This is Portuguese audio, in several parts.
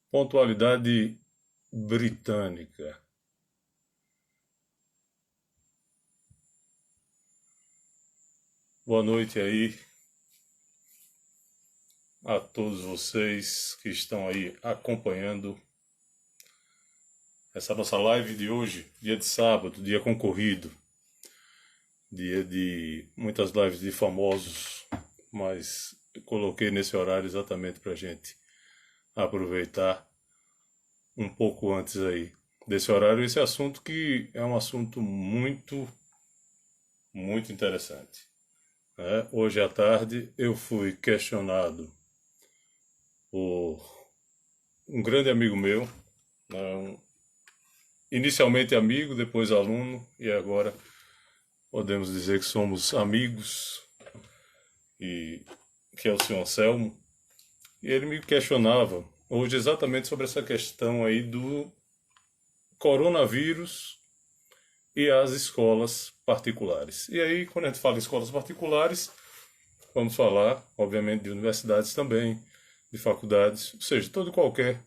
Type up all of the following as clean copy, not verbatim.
Pontualidade britânica. Boa noite aí a todos vocês que estão aí acompanhando essa nossa live de hoje, dia de sábado, dia concorrido, dia de muitas lives de famosos, mas eu coloquei nesse horário exatamente para a gente aproveitar um pouco antes aí desse horário esse assunto que é um assunto muito interessante, né? Hoje à tarde eu fui questionado por um grande amigo meu, né? Inicialmente amigo, depois aluno e agora podemos dizer que somos amigos, e que é o senhor Anselmo. E ele me questionava hoje exatamente sobre essa questão aí do coronavírus e as escolas particulares. E aí, quando a gente fala em escolas particulares, vamos falar, obviamente, de universidades também, de faculdades, ou seja, toda e qualquer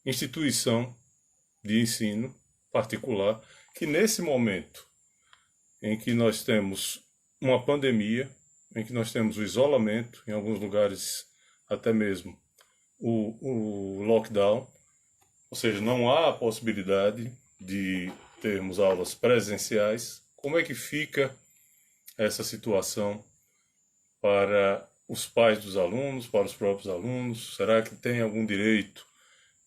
instituição de ensino particular que nesse momento em que nós temos uma pandemia, em que nós temos o isolamento, em alguns lugares até mesmo o lockdown, ou seja, não há a possibilidade de termos aulas presenciais. Como é que fica essa situação para os pais dos alunos, para os próprios alunos? Será que tem algum direito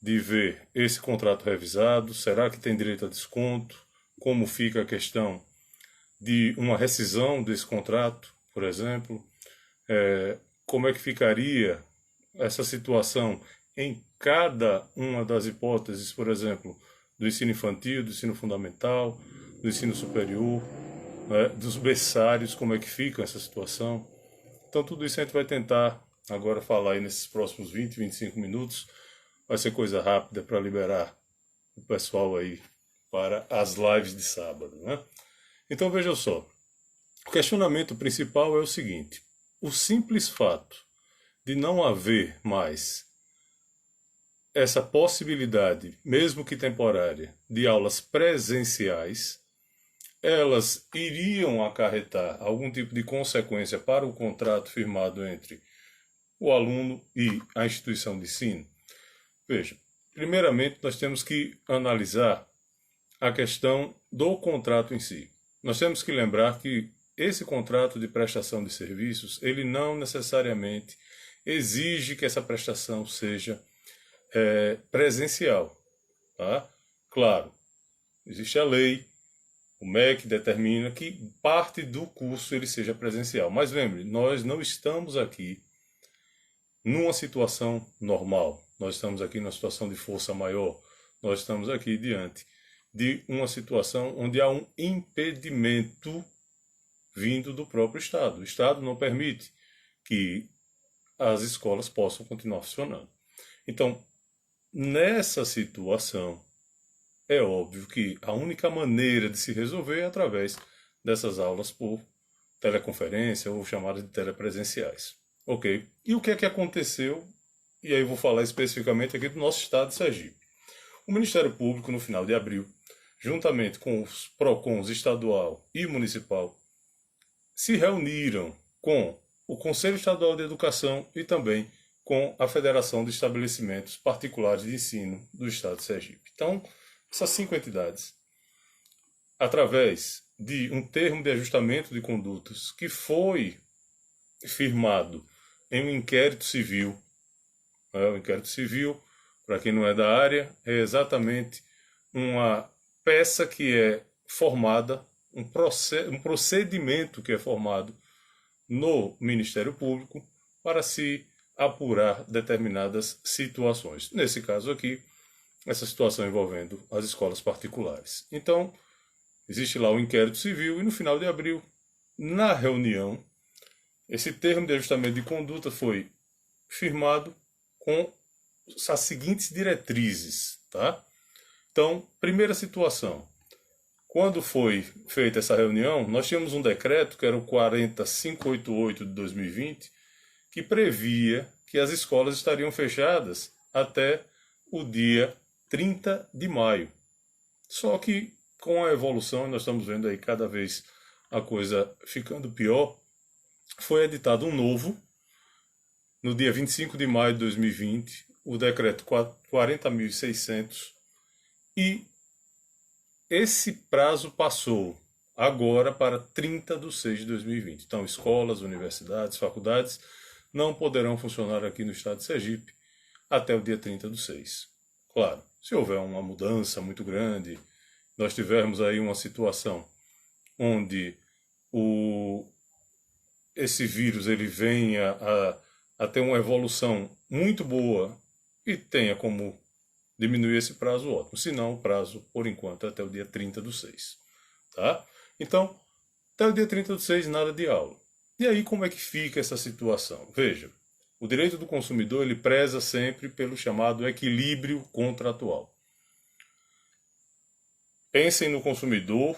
de ver esse contrato revisado? Será que tem direito a desconto? Como fica a questão de uma rescisão desse contrato, por exemplo? Como é que ficaria essa situação em cada uma das hipóteses, por exemplo, do ensino infantil, do ensino fundamental, do ensino superior, né, dos berçários, como é que fica essa situação? Então tudo isso a gente vai tentar agora falar aí nesses próximos 20, 25 minutos. Vai ser coisa rápida para liberar o pessoal aí para as lives de sábado, né? Então veja só, o questionamento principal é o seguinte: o simples fato de não haver mais essa possibilidade, mesmo que temporária, de aulas presenciais, elas iriam acarretar algum tipo de consequência para o contrato firmado entre o aluno e a instituição de ensino? Veja, primeiramente nós temos que analisar a questão do contrato em si. Nós temos que lembrar que esse contrato de prestação de serviços, ele não necessariamente exige que essa prestação seja presencial, tá? Claro, existe a lei, o MEC determina que parte do curso ele seja presencial. Mas lembre, nós não estamos aqui numa situação normal. Nós estamos aqui numa situação de força maior. Nós estamos aqui diante de uma situação onde há um impedimento vindo do próprio Estado. O Estado não permite que as escolas possam continuar funcionando. Então, nessa situação, é óbvio que a única maneira de se resolver é através dessas aulas por teleconferência ou chamadas de telepresenciais. Ok? E o que é que aconteceu? E aí eu vou falar especificamente aqui do nosso estado de Sergipe. O Ministério Público, no final de abril, juntamente com os PROCONs estadual e municipal, se reuniram com o Conselho Estadual de Educação e também com a Federação de Estabelecimentos Particulares de Ensino do Estado de Sergipe. Então, essas 5 entidades, através de um termo de ajustamento de condutas que foi firmado em um inquérito civil, o inquérito civil, para quem não é da área, é exatamente uma peça que é formada, um procedimento que é formado no Ministério Público para se apurar determinadas situações. Nesse caso aqui, essa situação envolvendo as escolas particulares. Então, existe lá o inquérito civil e no final de abril, na reunião, esse termo de ajustamento de conduta foi firmado com as seguintes diretrizes, tá? Então, primeira situação. Quando foi feita essa reunião, nós tínhamos um decreto, que era o 40588 de 2020, que previa que as escolas estariam fechadas até o dia 30 de maio. Só que com a evolução, nós estamos vendo aí cada vez a coisa ficando pior, foi editado um novo, no dia 25 de maio de 2020, o decreto 40.600, e esse prazo passou agora para 30 de 6 de 2020. Então, escolas, universidades, faculdades não poderão funcionar aqui no estado de Sergipe até o dia 30 de 6. Claro, se houver uma mudança muito grande, nós tivermos aí uma situação onde esse vírus ele venha a ter uma evolução muito boa e tenha como diminuir esse prazo, ótimo. Se não, o prazo, por enquanto, é até o dia 30 do 6. Tá? Então, até o dia 30 do 6, nada de aula. E aí, como é que fica essa situação? Veja, o direito do consumidor ele preza sempre pelo chamado equilíbrio contratual. Pensem no consumidor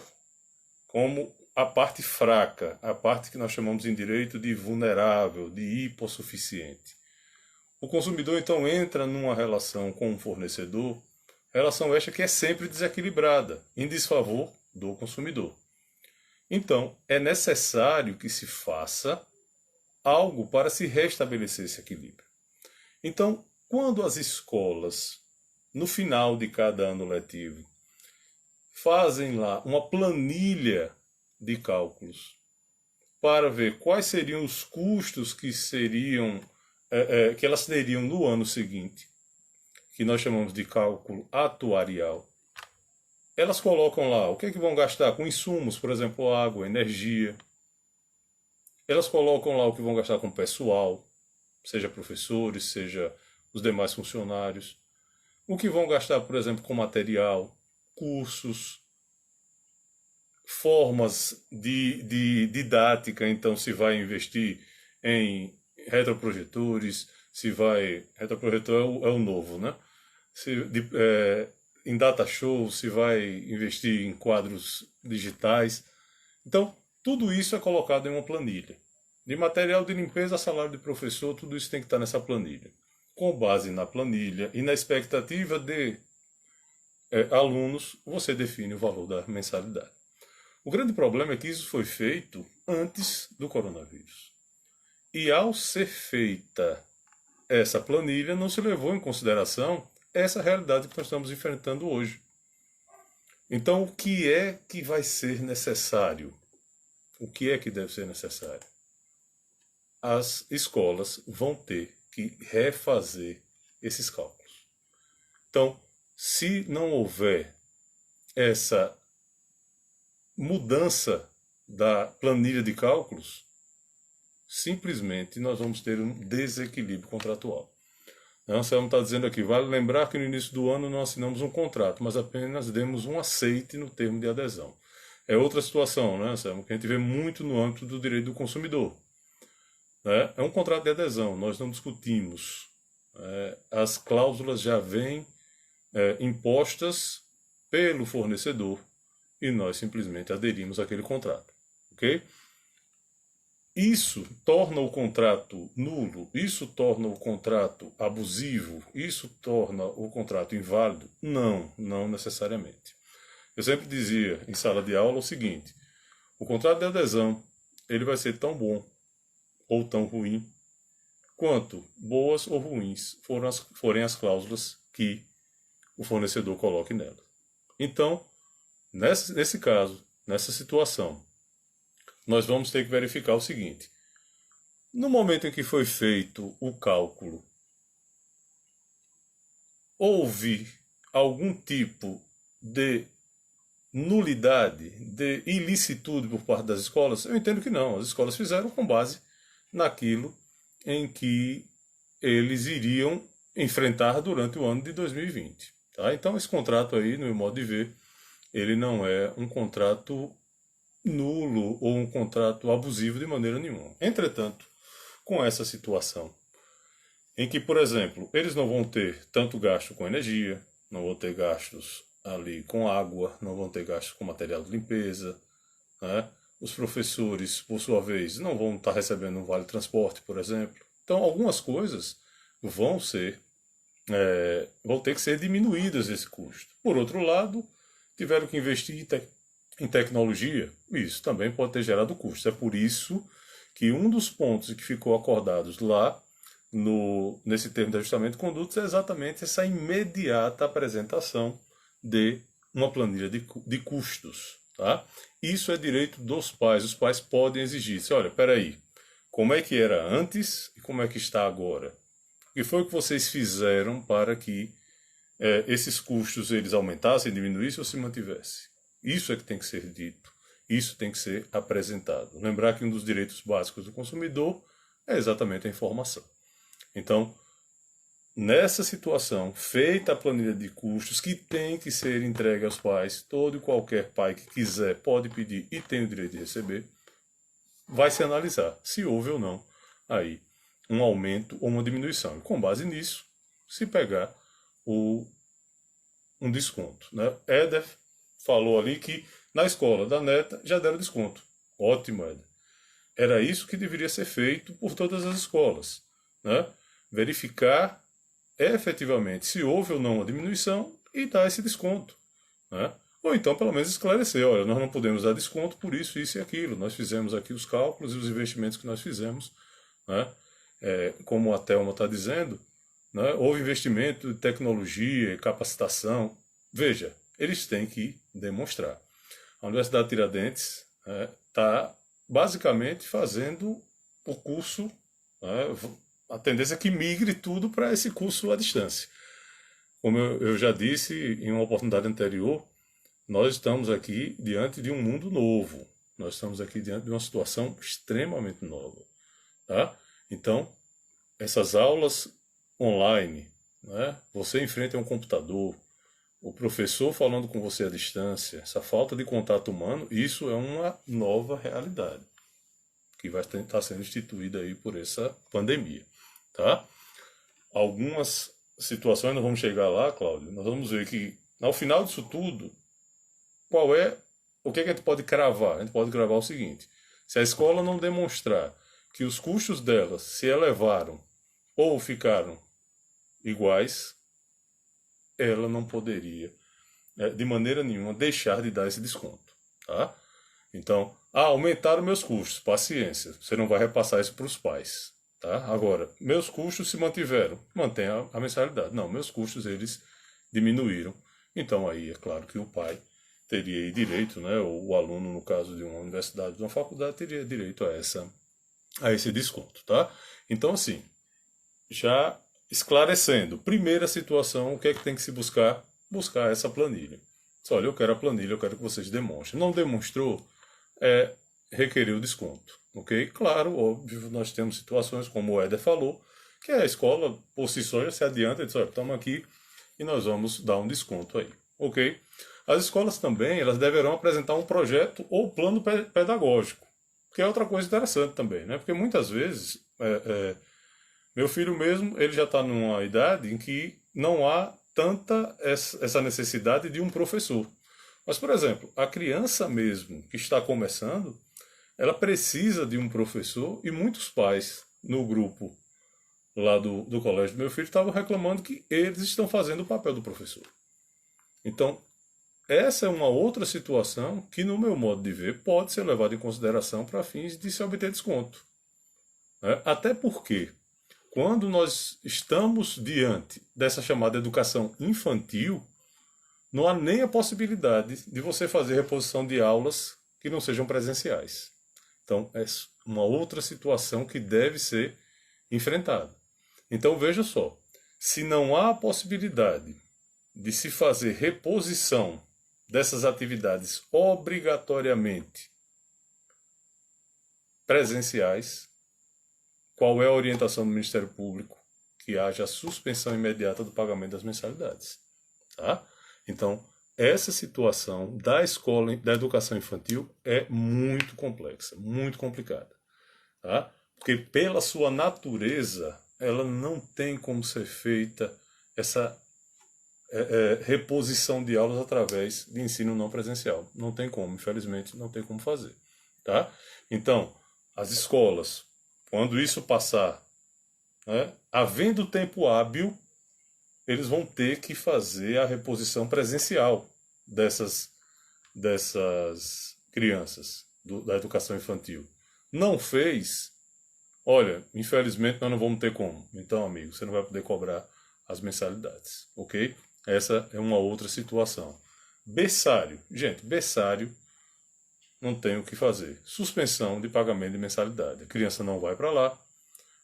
como a parte fraca, a parte que nós chamamos em direito de vulnerável, de hipossuficiente. O consumidor, então, entra numa relação com o fornecedor, relação esta que é sempre desequilibrada, em desfavor do consumidor. Então, é necessário que se faça algo para se restabelecer esse equilíbrio. Então, quando as escolas, no final de cada ano letivo, fazem lá uma planilha de cálculos para ver quais seriam os custos que que elas teriam no ano seguinte, que nós chamamos de cálculo atuarial, elas colocam lá o que é que vão gastar com insumos, por exemplo, água, energia. Elas colocam lá o que vão gastar com pessoal, seja professores, seja os demais funcionários. O que vão gastar, por exemplo, com material, cursos, formas de didática. Então, se vai investir em retroprojetores, se vai... Retroprojetor é o novo, né? Em data show, se vai investir em quadros digitais. Então, tudo isso é colocado em uma planilha. De material de limpeza a salário de professor, tudo isso tem que estar nessa planilha. Com base na planilha e na expectativa de alunos, você define o valor da mensalidade. O grande problema é que isso foi feito antes do coronavírus. E ao ser feita essa planilha, não se levou em consideração essa realidade que nós estamos enfrentando hoje. Então, o que é que vai ser necessário? O que é que deve ser necessário? As escolas vão ter que refazer esses cálculos. Então, se não houver essa mudança da planilha de cálculos, simplesmente nós vamos ter um desequilíbrio contratual. Anselmo está dizendo aqui, vale lembrar que no início do ano não assinamos um contrato, mas apenas demos um aceite no termo de adesão. É outra situação, né, Anselmo, que a gente vê muito no âmbito do direito do consumidor. É um contrato de adesão, nós não discutimos. As cláusulas já vêm impostas pelo fornecedor e nós simplesmente aderimos àquele contrato. Ok? Isso torna o contrato nulo? Isso torna o contrato abusivo? Isso torna o contrato inválido? Não, não necessariamente. Eu sempre dizia em sala de aula o seguinte: o contrato de adesão ele vai ser tão bom ou tão ruim quanto boas ou ruins forem as cláusulas que o fornecedor coloque nela. Então, nesse caso, nessa situação, nós vamos ter que verificar o seguinte: no momento em que foi feito o cálculo, houve algum tipo de nulidade, de ilicitude por parte das escolas? Eu entendo que não. As escolas fizeram com base naquilo em que eles iriam enfrentar durante o ano de 2020. Tá? Então, esse contrato aí, no meu modo de ver, ele não é um contrato nulo ou um contrato abusivo de maneira nenhuma. Entretanto, com essa situação, em que, por exemplo, eles não vão ter tanto gasto com energia, não vão ter gastos ali com água, não vão ter gastos com material de limpeza, né? Os professores, por sua vez, não vão estar recebendo um vale-transporte, por exemplo. Então, algumas coisas vão ter que ser diminuídas esse custo. Por outro lado, tiveram que investir em tecnologia, isso também pode ter gerado custo. É por isso que um dos pontos que ficou acordados lá nesse termo de ajustamento de condutas é exatamente essa imediata apresentação de uma planilha de custos. Tá? Isso é direito dos pais. Os pais podem exigir. Olha, peraí, como é que era antes e como é que está agora? O que foi que vocês fizeram para que esses custos eles aumentassem, diminuíssem ou se mantivessem? Isso é que tem que ser dito. Isso tem que ser apresentado. Lembrar que um dos direitos básicos do consumidor é exatamente a informação. Então, nessa situação, feita a planilha de custos, que tem que ser entregue aos pais, todo e qualquer pai que quiser pode pedir e tem o direito de receber, vai se analisar se houve ou não aí um aumento ou uma diminuição. E com base nisso, se pegar um desconto. Né? Éder falou ali que na escola da neta já deram desconto. Ótimo, Éder. Era isso que deveria ser feito por todas as escolas. Né? Verificar efetivamente se houve ou não uma diminuição e dar esse desconto. Né? Ou então, pelo menos, esclarecer, olha, nós não podemos dar desconto por isso, isso e aquilo. Nós fizemos aqui os cálculos e os investimentos que nós fizemos. Né? Como a Thelma está dizendo, né? Houve investimento em tecnologia, capacitação. Veja, eles têm que demonstrar. A Universidade Tiradentes está basicamente fazendo o curso, né? A tendência é que migre tudo para esse curso à distância. Como eu já disse em uma oportunidade anterior, nós estamos aqui diante de um mundo novo. Nós estamos aqui diante de uma situação extremamente nova. Tá? Então, essas aulas online, né? Você enfrenta um computador, o professor falando com você à distância, essa falta de contato humano, isso é uma nova realidade que vai estar sendo instituída aí por essa pandemia. Tá? Algumas situações, nós vamos chegar lá, Cláudio, nós vamos ver que, ao final disso tudo, o que a gente pode cravar? A gente pode cravar o seguinte: se a escola não demonstrar que os custos dela se elevaram ou ficaram iguais, ela não poderia, de maneira nenhuma, deixar de dar esse desconto. Tá? Então, aumentaram meus custos, paciência, você não vai repassar isso para os pais. Tá? Agora, meus custos se mantiveram, mantém a mensalidade. Não, meus custos eles diminuíram. Então aí é claro que o pai teria direito, né, ou o aluno, no caso de uma universidade, de uma faculdade, teria direito a esse desconto. Tá? Então assim, já esclarecendo, primeira situação, o que é que tem que se buscar? Buscar essa planilha. Olha, eu quero a planilha, eu quero que vocês demonstrem. Não demonstrou, requerer o desconto. Ok? Claro, óbvio, nós temos situações, como o Éder falou, que a escola, por si só, já se adianta e diz, olha, estamos aqui e nós vamos dar um desconto aí. Ok? As escolas também, elas deverão apresentar um projeto ou plano pedagógico, que é outra coisa interessante também, né? Porque muitas vezes, meu filho mesmo, ele já está numa idade em que não há tanta essa necessidade de um professor. Mas, por exemplo, a criança mesmo que está começando, ela precisa de um professor e muitos pais no grupo lá do colégio do meu filho estavam reclamando que eles estão fazendo o papel do professor. Então, essa é uma outra situação que, no meu modo de ver, pode ser levada em consideração para fins de se obter desconto. Né? Até porque, quando nós estamos diante dessa chamada educação infantil, não há nem a possibilidade de você fazer reposição de aulas que não sejam presenciais. Então, é uma outra situação que deve ser enfrentada. Então, veja só, se não há a possibilidade de se fazer reposição dessas atividades obrigatoriamente presenciais, qual é a orientação do Ministério Público? Que haja suspensão imediata do pagamento das mensalidades. Tá? Então, essa situação da escola, da educação infantil é muito complexa, muito complicada. Tá? Porque pela sua natureza, ela não tem como ser feita essa reposição de aulas através de ensino não presencial. Não tem como, infelizmente, não tem como fazer. Tá? Então, as escolas, quando isso passar né? Havendo tempo hábil, eles vão ter que fazer a reposição presencial dessas crianças da educação infantil. Não fez, olha, infelizmente nós não vamos ter como. Então, amigo, você não vai poder cobrar as mensalidades, ok? Essa é uma outra situação. Berçário. Gente, berçário não tem o que fazer. Suspensão de pagamento de mensalidade. A criança não vai para lá,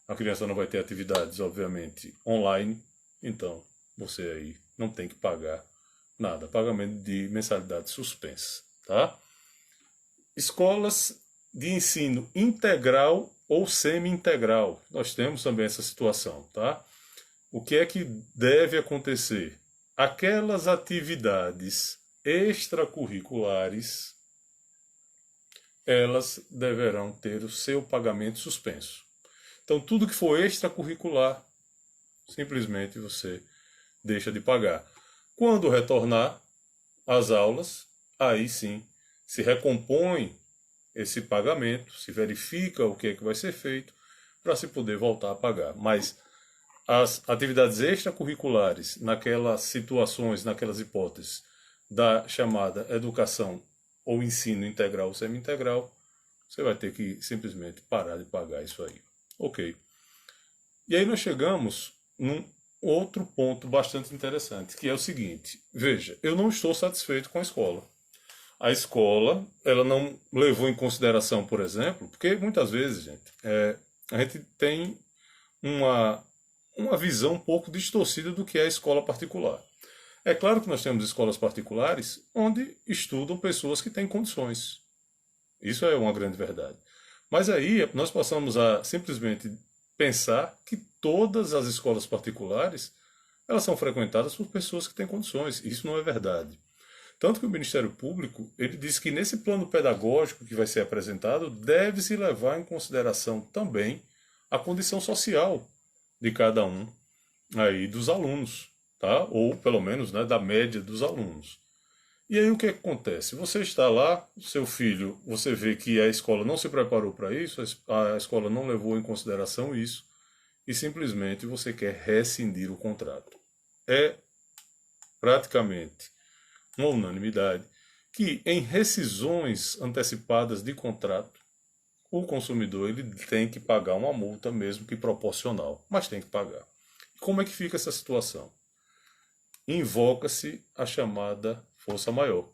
a criança não vai ter atividades, obviamente, online, então você aí não tem que pagar nada. Pagamento de mensalidade suspensa, tá? Escolas de ensino integral ou semi-integral. Nós temos também essa situação, tá? O que é que deve acontecer? Aquelas atividades extracurriculares, elas deverão ter o seu pagamento suspenso. Então, tudo que for extracurricular, simplesmente você deixa de pagar. Quando retornar às aulas, aí sim se recompõe esse pagamento, se verifica o que é que vai ser feito para se poder voltar a pagar. Mas as atividades extracurriculares, naquelas situações, naquelas hipóteses da chamada educação ou ensino integral ou semi-integral, você vai ter que simplesmente parar de pagar isso aí. Ok. E aí nós chegamos num outro ponto bastante interessante, que é o seguinte. Veja, eu não estou satisfeito com a escola. A escola, ela não levou em consideração, por exemplo, porque muitas vezes, gente, a gente tem uma visão um pouco distorcida do que é a escola particular. É claro que nós temos escolas particulares onde estudam pessoas que têm condições. Isso é uma grande verdade. Mas aí nós passamos a simplesmente pensar que todas as escolas particulares elas são frequentadas por pessoas que têm condições. Isso não é verdade. Tanto que o Ministério Público ele diz que nesse plano pedagógico que vai ser apresentado deve-se levar em consideração também a condição social de cada um aí dos alunos, tá? Ou pelo menos, né, da média dos alunos. E aí o que acontece? Você está lá, seu filho, você vê que a escola não se preparou para isso, a escola não levou em consideração isso, e simplesmente você quer rescindir o contrato. É praticamente uma unanimidade que em rescisões antecipadas de contrato, o consumidor ele tem que pagar uma multa mesmo que proporcional, mas tem que pagar. Como é que fica essa situação? Invoca-se a chamada força maior.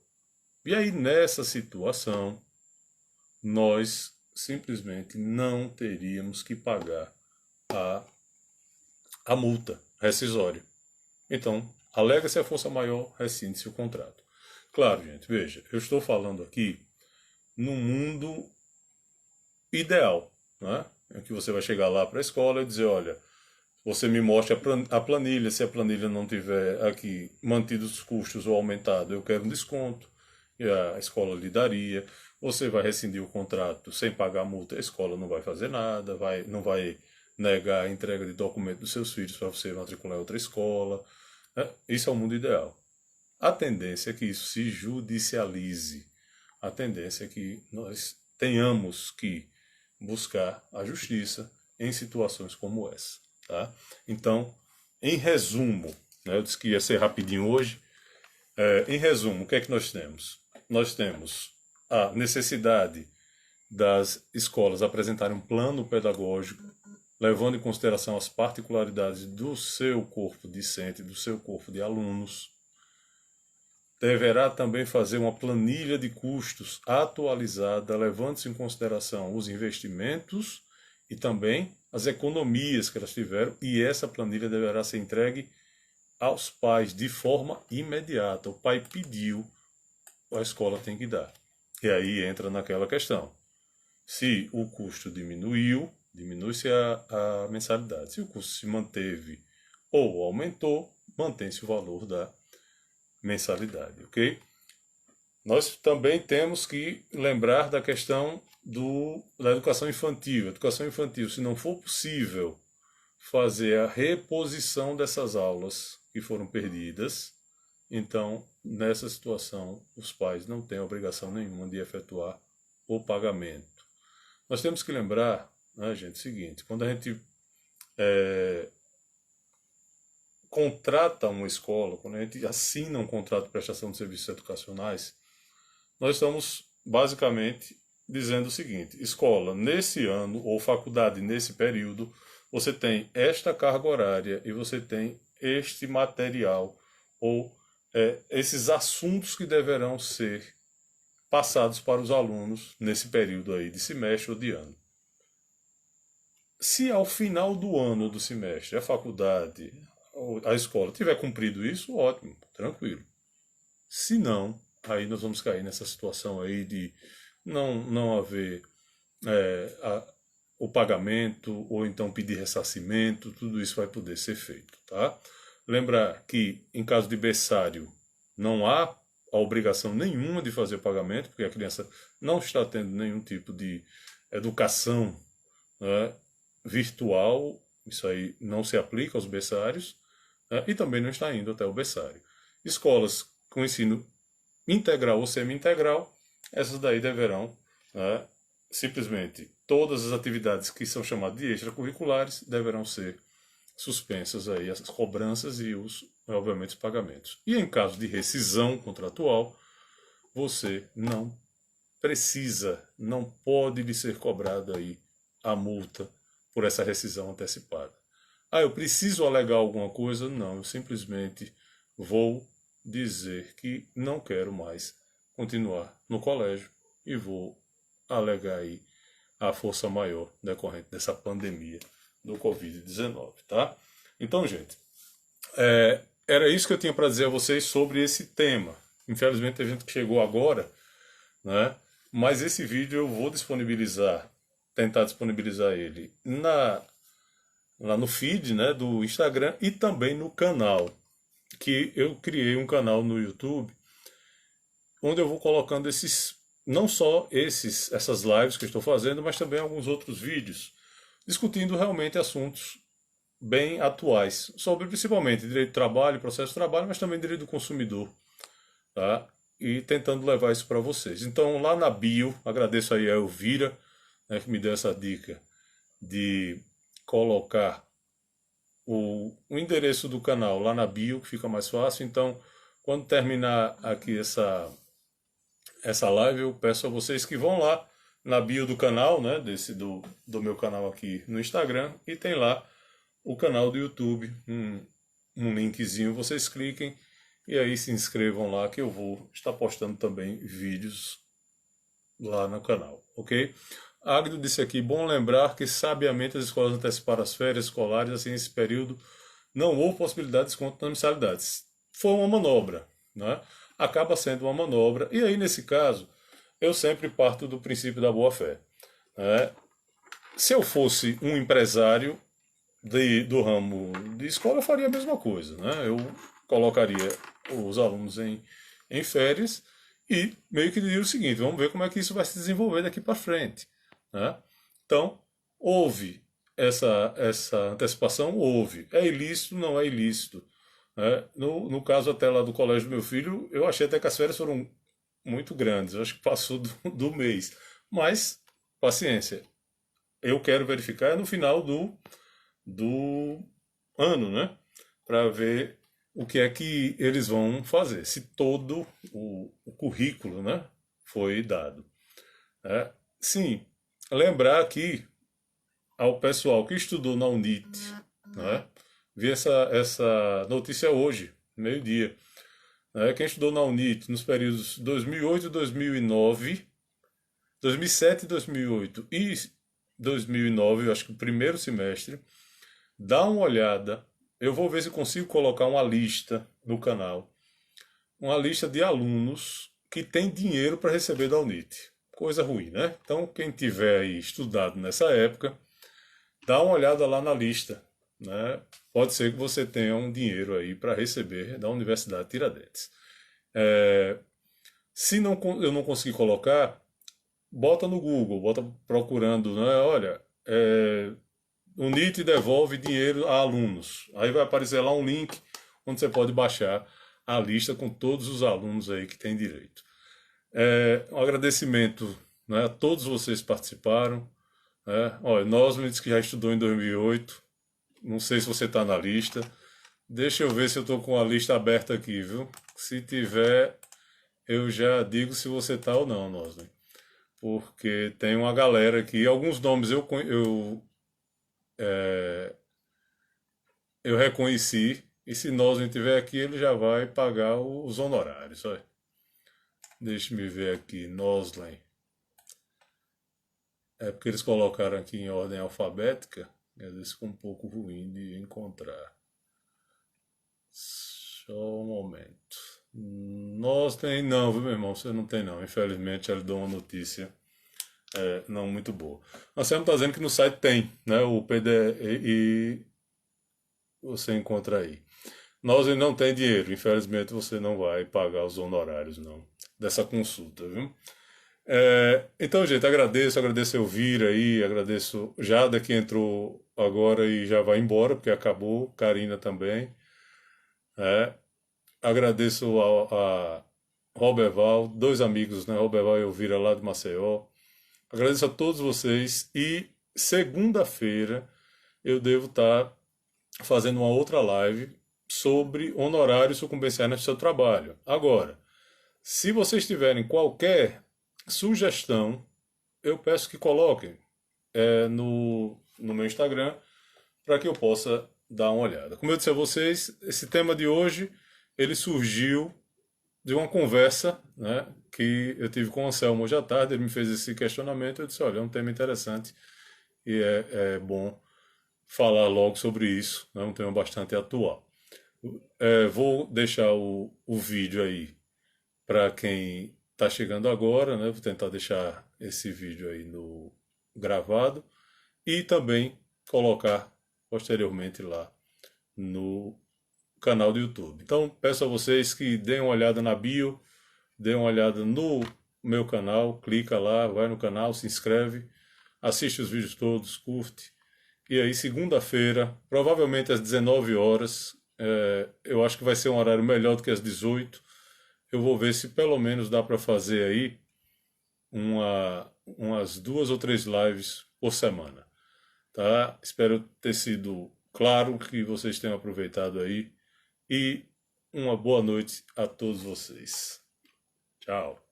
E aí, nessa situação, nós simplesmente não teríamos que pagar a multa rescisória. Então, alega-se a força maior, rescinde-se o contrato. Claro, gente, veja, eu estou falando aqui no mundo ideal, né? Em que você vai chegar lá para a escola e dizer, olha, você me mostra a planilha, se a planilha não tiver aqui mantido os custos ou aumentado, eu quero um desconto, e a escola lhe daria. Você vai rescindir o contrato sem pagar a multa, a escola não vai fazer nada, não vai negar a entrega de documento dos seus filhos para você matricular em outra escola. Né? Isso é o mundo ideal. A tendência é que isso se judicialize. A tendência é que nós tenhamos que buscar a justiça em situações como essa. Tá? Então, em resumo, né, eu disse que ia ser rapidinho hoje. Em resumo, o que é que nós temos? Nós temos a necessidade das escolas apresentarem um plano pedagógico, levando em consideração as particularidades do seu corpo discente, do seu corpo de alunos. Deverá também fazer uma planilha de custos atualizada, levando-se em consideração os investimentos e também as economias que elas tiveram, e essa planilha deverá ser entregue aos pais de forma imediata. O pai pediu, a escola tem que dar. E aí entra naquela questão. Se o custo diminuiu, diminui-se a mensalidade. Se o custo se manteve ou aumentou, mantém-se o valor da mensalidade, ok? Nós também temos que lembrar da questão da educação infantil. A educação infantil, se não for possível fazer a reposição dessas aulas que foram perdidas, então, nessa situação, os pais não têm obrigação nenhuma de efetuar o pagamento. Nós temos que lembrar, né, gente, o seguinte, quando a gente contrata uma escola, quando a gente assina um contrato de prestação de serviços educacionais, nós estamos basicamente dizendo o seguinte: escola, nesse ano, ou faculdade, nesse período, você tem esta carga horária e você tem este material, ou esses assuntos que deverão ser passados para os alunos nesse período aí de semestre ou de ano. Se ao final do ano ou do semestre a faculdade ou a escola tiver cumprido isso, ótimo, tranquilo. Se não, aí nós vamos cair nessa situação aí de não haver o pagamento ou então pedir ressarcimento, tudo isso vai poder ser feito, tá? Lembrar que em caso de berçário não há a obrigação nenhuma de fazer pagamento, porque a criança não está tendo nenhum tipo de educação, né, virtual, isso aí não se aplica aos berçários, né, e também não está indo até o berçário. Escolas com ensino integral ou semi-integral, essas daí deverão, né, simplesmente todas as atividades que são chamadas de extracurriculares deverão ser suspensas aí, as cobranças e obviamente, os pagamentos. E em caso de rescisão contratual, você não precisa, não pode lhe ser cobrada aí a multa por essa rescisão antecipada. Ah, eu preciso alegar alguma coisa? Não, eu simplesmente vou dizer que não quero mais continuar no colégio e vou alegar aí a força maior decorrente dessa pandemia do Covid-19, tá? Então, gente, era isso que eu tinha para dizer a vocês sobre esse tema. Infelizmente, a gente chegou agora, né? Mas esse vídeo eu vou disponibilizar, tentar disponibilizar ele lá no feed, né, do Instagram e também no canal, que eu criei um canal no YouTube, onde eu vou colocando não só essas lives que eu estou fazendo, mas também alguns outros vídeos, discutindo realmente assuntos bem atuais, sobre principalmente direito do trabalho, processo de trabalho, mas também direito do consumidor, tá? E tentando levar isso para vocês. Então, lá na bio, agradeço aí a Elvira, né, que me deu essa dica de colocar o endereço do canal lá na bio, que fica mais fácil. Então, quando terminar aqui essa live, eu peço a vocês que vão lá na bio do canal, né, do meu canal aqui no Instagram, e tem lá o canal do YouTube, um linkzinho, vocês cliquem e aí se inscrevam lá, que eu vou estar postando também vídeos lá no canal, ok? Agdo disse aqui: bom lembrar que sabiamente as escolas anteciparam as férias escolares, assim, nesse período não houve possibilidade de desconto nas mensalidades. Foi uma manobra, né? Acaba sendo uma manobra, e aí nesse caso eu sempre parto do princípio da boa-fé, né? Se eu fosse um empresário do ramo de escola, eu faria a mesma coisa, né? Eu colocaria os alunos em férias e meio que diria o seguinte: vamos ver como é que isso vai se desenvolver daqui para frente, né? Então, houve essa antecipação? Houve. É ilícito? Não é ilícito, né? No caso até lá do colégio do meu filho, eu achei até que as férias foram muito grandes, eu acho que passou do mês, mas paciência, eu quero verificar no final do ano, né? Para ver o que é que eles vão fazer, se todo o currículo, né, foi dado. Sim, lembrar aqui ao pessoal que estudou na UNIT, né? Vi essa notícia hoje, meio-dia. Né? Quem estudou na UNIT nos períodos 2008 e 2009, 2007 e 2008 e 2009, eu acho que o primeiro semestre, dá uma olhada. Eu vou ver se consigo colocar uma lista no canal. Uma lista de alunos que tem dinheiro para receber da UNIT. Coisa ruim, né? Então, quem tiver aí estudado nessa época, dá uma olhada lá na lista, né? Pode ser que você tenha um dinheiro aí para receber da Universidade Tiradentes. Se não, eu não conseguir colocar, bota no Google, bota procurando, né? Olha, o NIT devolve dinheiro a alunos. Aí vai aparecer lá um link onde você pode baixar a lista com todos os alunos aí que têm direito. Um agradecimento, né, a todos vocês que participaram. Olha, nós, que já estudou em 2008, Não sei se você está na lista. Deixa eu ver se eu estou com a lista aberta aqui, viu? Se tiver, eu já digo se você está ou não, Nosley. Porque tem uma galera aqui. Alguns nomes eu reconheci. E se Nosley estiver aqui, ele já vai pagar os honorários. Olha. Deixa-me ver aqui. Nosley. É porque eles colocaram aqui em ordem alfabética. E às vezes fica um pouco ruim de encontrar. Só um momento. Nós tem não, viu, meu irmão? Você não tem não. Infelizmente, ele deu uma notícia não muito boa. Nós estamos dizendo que no site tem, né? O PDF e você encontra aí. Nós não tem dinheiro. Infelizmente, você não vai pagar os honorários não dessa consulta, viu? Então, gente, agradeço Elvira aí, agradeço Jada que entrou agora e já vai embora, porque acabou, Karina também. Agradeço a Roberval, dois amigos, né? Roberval e Elvira lá de Maceió. Agradeço a todos vocês e segunda-feira eu devo estar fazendo uma outra live sobre honorários sucumbenciais no seu trabalho. Agora, se vocês tiverem qualquer sugestão, eu peço que coloquem no meu Instagram para que eu possa dar uma olhada. Como eu disse a vocês, esse tema de hoje ele surgiu de uma conversa, né, que eu tive com o Anselmo hoje à tarde. Ele me fez esse questionamento. Eu disse: olha, é um tema interessante e é bom falar logo sobre isso. É um tema bastante atual. Vou deixar o vídeo aí para quem está chegando agora, né? Vou tentar deixar esse vídeo aí no gravado e também colocar posteriormente lá no canal do YouTube. Então peço a vocês que deem uma olhada na bio, deem uma olhada no meu canal, clica lá, vai no canal, se inscreve, assiste os vídeos todos, curte. E aí segunda-feira, provavelmente às 19 horas, eu acho que vai ser um horário melhor do que às 18. Eu vou ver se pelo menos dá para fazer aí umas 2 ou 3 lives por semana. Tá? Espero ter sido claro, que vocês tenham aproveitado aí. E uma boa noite a todos vocês. Tchau.